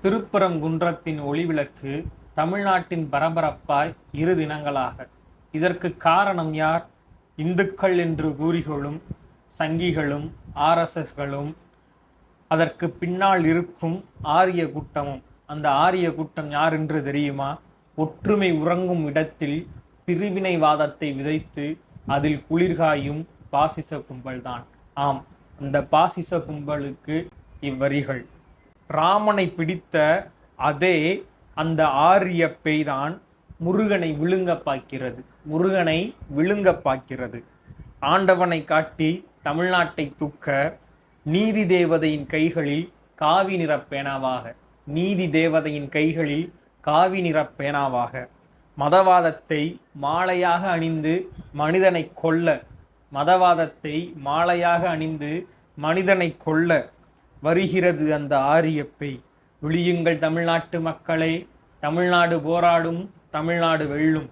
திருப்பரங்குன்றத்தின் ஒளிவிளக்கு தமிழ்நாட்டின் பரபரப்பாய் இரு தினங்களாக. இதற்கு காரணம் யார்? இந்துக்கள் என்று கூறிகளும் சங்கிகளும் ஆர்எஸ்எஸ்களும் அதற்கு பின்னால் இருக்கும் ஆரிய கூட்டமும். அந்த ஆரிய கூட்டம் யார் என்று தெரியுமா? ஒற்றுமை உறங்கும் இடத்தில் பிரிவினைவாதத்தை விதைத்து அதில் குளிர்காயும் பாசிச கும்பல்தான். ஆம், அந்த பாசிச கும்பலுக்கு இவ்வரிகள். ராமனை பிடித்த அதே அந்த ஆரிய பேய்தான் முருகனை விழுங்க பார்க்கிறது. ஆண்டவனை காட்டி தமிழ்நாட்டை தூக்க நீதி தேவதையின் கைகளில் காவி நிற பேனாவாக மதவாதத்தை மாலையாக அணிந்து மனிதனை கொல்ல வருகிறது அந்த ஆரிய பேய். விழியுங்கள் தமிழ்நாட்டு மக்களே, தமிழ்நாடு போராடும், தமிழ்நாடு வெல்லும்.